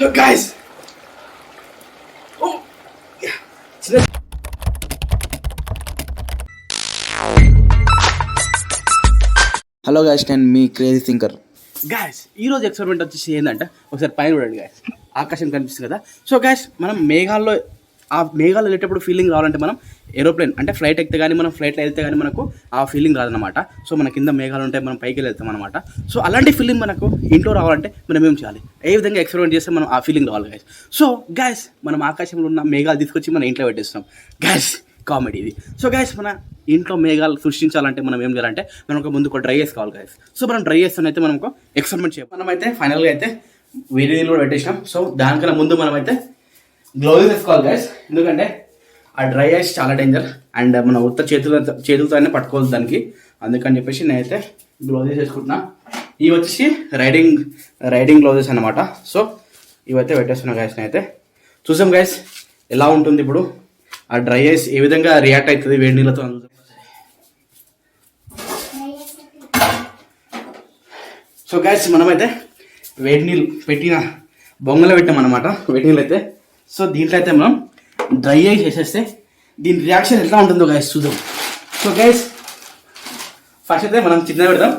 Guys hello guys, నేను మీ crazy thinker. Guys ఈరోజు experiment వచ్చేసి ఏంటంటే ఒకసారి పైన చూడండి గాయస్, ఆకాశం కనిపిస్తుంది కదా. సో గాయస్ మనం మేఘాల్లో వెళ్ళేటప్పుడు ఫీలింగ్ రావాలంటే మనం ఏరోప్లేన్ అంటే ఫ్లైట్ ఎక్కితే కానీ మనం ఫ్లైట్లో వెళ్తే కానీ మనకు ఆ ఫీలింగ్ రాదనమాట. సో మన కింద మేఘాలు ఉంటాయి, మనం పైకి వెళ్తాం అనమాట. సో అలాంటి ఫీలింగ్ మనకు ఇంట్లో రావాలంటే మనం ఏం చేయాలి, ఏ విధంగా ఎక్స్పెరిమెంట్ చేస్తే మనం ఆ ఫీలింగ్ రావాలి గాయస్. సో గాయస్ మనం ఆకాశంలో ఉన్న మేఘాలు తీసుకొచ్చి మన ఇంట్లో పెట్టేస్తాం గాయస్. కామెడీ ఇది. సో గైస్ మన ఇంట్లో మేఘాలు సృష్టించాలంటే మనం ఏం చేయాలంటే మనం ఒక ముందు ఒక డ్రై చేసుకోవాలి గైస్. సో మనం డ్రై చేస్తానైతే మనం ఒక ఎక్స్పెరిమెంట్ చేయాలి. మనమైతే ఫైనల్గా అయితే వేడి నీళ్ళు కూడా పెట్టేసినాం. సో దానికన్నా ముందు మనమైతే గ్లౌజ్ వేసుకోవాలి గైస్, ఎందుకంటే ఆ డ్రై ఐస్ చాలా డేంజర్ అండ్ మన ఉత్త చేతులతోనే పట్టుకోవాలి దానికి. అందుకని చెప్పేసి నేనైతే గ్లౌజెస్ వేసుకుంటున్నా. ఇవి వచ్చేసి రైడింగ్ గ్లౌజెస్ అనమాట. సో ఇవైతే పెట్టేస్తున్నా గైస్. నేనైతే చూసాం గైస్ ఎలా ఉంటుంది ఇప్పుడు ఆ డ్రై ఐస్ ఏ విధంగా రియాక్ట్ అవుతుంది వేడి నీళ్ళతో. సో గైస్ మనమైతే వేడి నీళ్ళు పెట్టిన బొంగలో పెట్టాం అనమాట వేడి నీళ్ళు అయితే. సో దీంట్లో అయితే మనం డ్రై ఐస్ వేసేస్తే దీని రియాక్షన్ ఎట్లా ఉంటుందో గైస్ చూద్దాం. సో గైస్ ఫస్ట్ అయితే మనం చిన్న పెడదాం.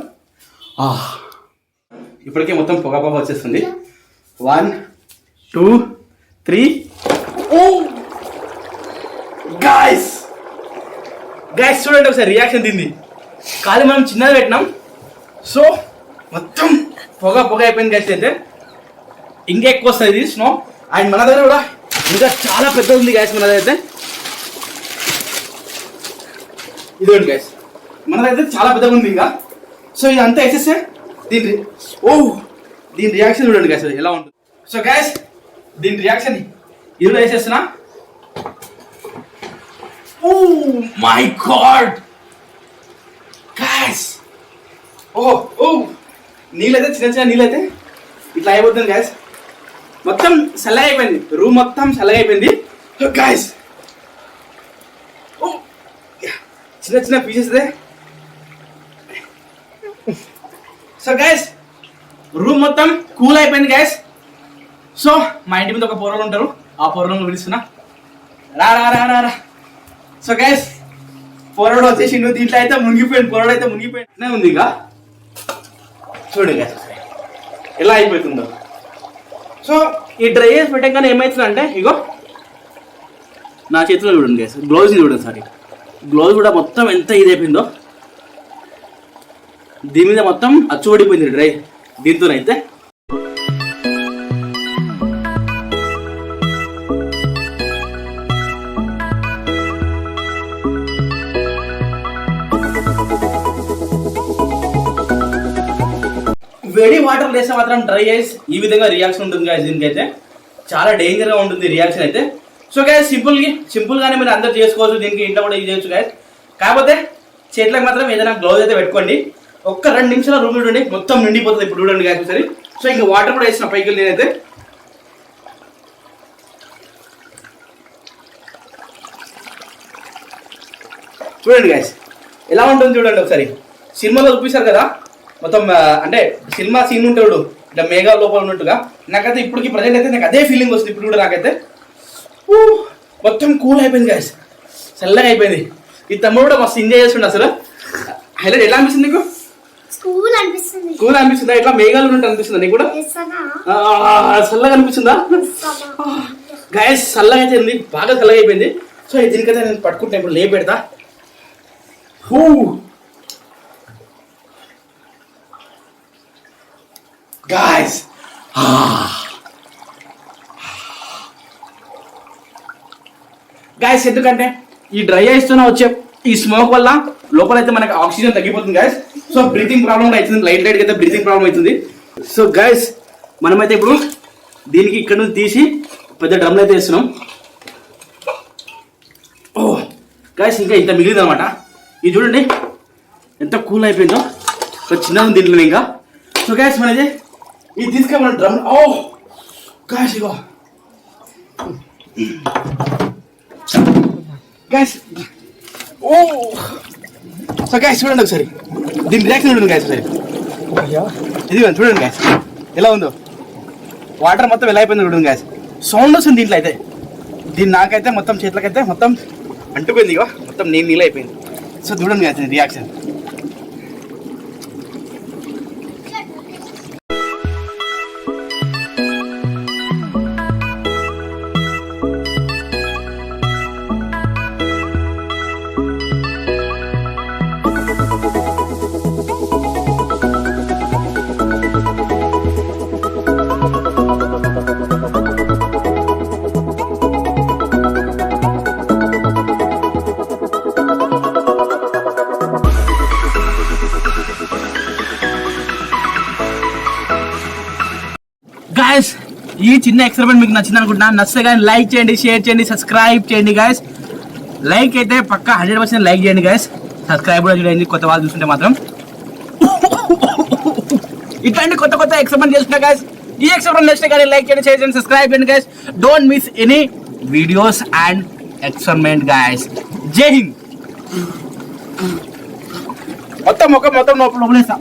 ఇప్పటికే మొత్తం పొగ వచ్చేస్తుంది. 1 2 3 గాయస్ చూడండి ఒకసారి రియాక్షన్ తింది. కానీ మనం చిన్నది పెట్టినాం. సో మొత్తం పొగ అయిపోయింది గైస్. అయితే ఇంకా ఎక్కువ వస్తుంది ఇది స్నో. అండ్ మన దగ్గర కూడా ఇంకా చాలా పెద్ద ఉంది గైస్ మన దగ్గర అయితే. ఇదిగోండి గైస్ మన దగ్గర చాలా పెద్దగా ఉంది ఇంకా. సో ఇదంతా వేసేస్తే దీని రియాక్షన్ చూడండి గైస్ ఎలా ఉంటుంది. సో గైస్ దీని రియాక్షన్ ఇది వేసేస్తున్నా. Oh my god guys, నీళ్ళైతే చిన్న నీళ్ళైతే ఇట్లా అయిపోతుంది గాయస్. మొత్తం చల్లగా అయిపోయింది, రూమ్ మొత్తం చల్లగా అయిపోయింది గాయస్. చిన్న పీసెస్. సో గాయస్ రూమ్ మొత్తం కూల్ అయిపోయింది గాయస్. సో మా ఇంటి మీద ఒక పొరలు ఉంటారు, ఆ పొరలను పిలుస్తున్నా. రా. సో గైస్ పొరడు వచ్చేసి నువ్వు దీంట్లో అయితే మునిగిపోయింది, పొరడు అయితే మునిగిపోయినే ఉంది. ఇంకా చూడండి గైస్ ఎలా అయిపోతుందో. సో ఈ డ్రై ఐస్ పెట్టగానే ఏమవుతుందంటే ఇగో నా చేతిలో చూడండి గైస్, గ్లౌజ్ చూడండి. సారీ గ్లౌజ్ కూడా మొత్తం ఎంత ఇది అయిపోయిందో. దీని మీద మొత్తం అచ్చుపడిపోయింది డ్రై దీంతోనైతే. వేడి వాటర్ వేస్తే మాత్రం డ్రై ఐస్ ఈ విధంగా రియాక్షన్ ఉంటుంది గాయస్. దీనికైతే చాలా డేంజర్గా ఉంటుంది రియాక్షన్ అయితే. సో గాయస్ సింపుల్గానే మీరు అందరు చేసుకోవచ్చు, దీనికి ఇంట్లో కూడా చేయొచ్చు గాయస్. కాకపోతే చేతులకు మాత్రం ఏదైనా గ్లౌజ్ అయితే పెట్టుకోండి. ఒక్క 2 నిమిషాల రూమ్ చూడండి మొత్తం నిండిపోతుంది. ఇప్పుడు చూడండి గాయస్ సరే. సో ఇంకా వాటర్ కూడా వేసిన పైకి నేనైతే. చూడండి గాయస్ ఎలా ఉంటుంది చూడండి ఒకసారి. సినిమాలో చూపిస్తారు కదా మొత్తం, అంటే సినిమా సీన్ ఉంటాడు ఇట్లా మేఘాల లోపల ఉన్నట్టుగా. నాకైతే ఇప్పటికి ప్రజెంట్ అయితే నాకు అదే ఫీలింగ్ వస్తుంది. ఇప్పుడు కూడా నాకైతే మొత్తం కూల్ అయిపోయింది గాయస్, చల్లగా అయిపోయింది. ఈ తమ్ముడు కూడా మస్తు ఎంజాయ్ చేస్తుండే అసలు. హైలైట్ ఎలా అనిపిస్తుంది నీకు? కూల్ అనిపిస్తుందా? ఇట్లా మేఘాలు ఉన్నట్టు అనిపిస్తుందా నీకు కూడా? చల్లగా అనిపిస్తుందా గాయస్? చల్లగా అయితే ఉంది, బాగా చల్లగా అయిపోయింది. సో దీనికైతే నేను పట్టుకుంటా, ఇప్పుడు లే పెడతా. గాయస్ ఎందుకంటే ఈ డ్రై ఐస్తోనే వచ్చే ఈ స్మోక్ వల్ల లోపలైతే మనకి ఆక్సిజన్ తగ్గిపోతుంది గాయస్. సో బ్రీతింగ్ ప్రాబ్లం కూడా అవుతుంది, లైట్ అయితే బ్రీతింగ్ ప్రాబ్లం అవుతుంది. సో గాయస్ మనమైతే ఇప్పుడు దీనికి ఇక్కడ నుంచి తీసి పెద్ద డ్రమ్లు అయితే వేస్తున్నాం. గాయస్ ఇంకా ఇంత మిగిలింది అనమాట. ఇది చూడండి ఎంత కూల్ అయిపోయిందో. సో చిన్నది దీంట్లో ఇంకా. సో గాయస్ మనది ఇది తీసుకెళ్ళి డ్రమ్. గాయస్ ఇగో గాయస్. సో గాయస్ చూడండి ఒకసారి దీని రియాక్షన్ చూడండి గాయస్ ఒకసారి. ఇది చూడండి గాయస్ ఎలా ఉందో. వాటర్ మొత్తం ఎలా అయిపోయింది చూడండి గాయస్. సౌండ్ వస్తుంది దీంట్లో అయితే. దీన్ని నాకైతే మొత్తం చేతులకైతే మొత్తం అంటుకుంది ఇక మొత్తం నీళ్ళు అయిపోయింది. సో చూడండి గాయస్ రియాక్షన్. గాయస్ ఈ చిన్న ఎక్స్పెరిమెంట్ మీకు నచ్చింది అనుకుంటున్నా. నచ్చితే కానీ లైక్ చేయండి, షేర్ చేయండి, సబ్స్క్రైబ్ చేయండి గాయస్. లైక్ అయితే పక్కా 100% లైక్ చేయండి గాయస్. సబ్స్క్రైబ్ కూడా చేయండి కొత్త వాళ్ళు చూస్తుంటే మాత్రం. ఇట్లాంటి కొత్త కొత్త ఎక్స్పెరిమెంట్ చేస్తున్నా గాయస్. ఈ ఎక్స్పెరిమెంట్ నచ్చితే కానీ లైక్ చేయండి, షేర్ చేయండి, సబ్స్క్రైబ్ చేయండి guys. Don't miss any videos and experiment guys. జై హింద్. మొత్తం లోపలేస్తా.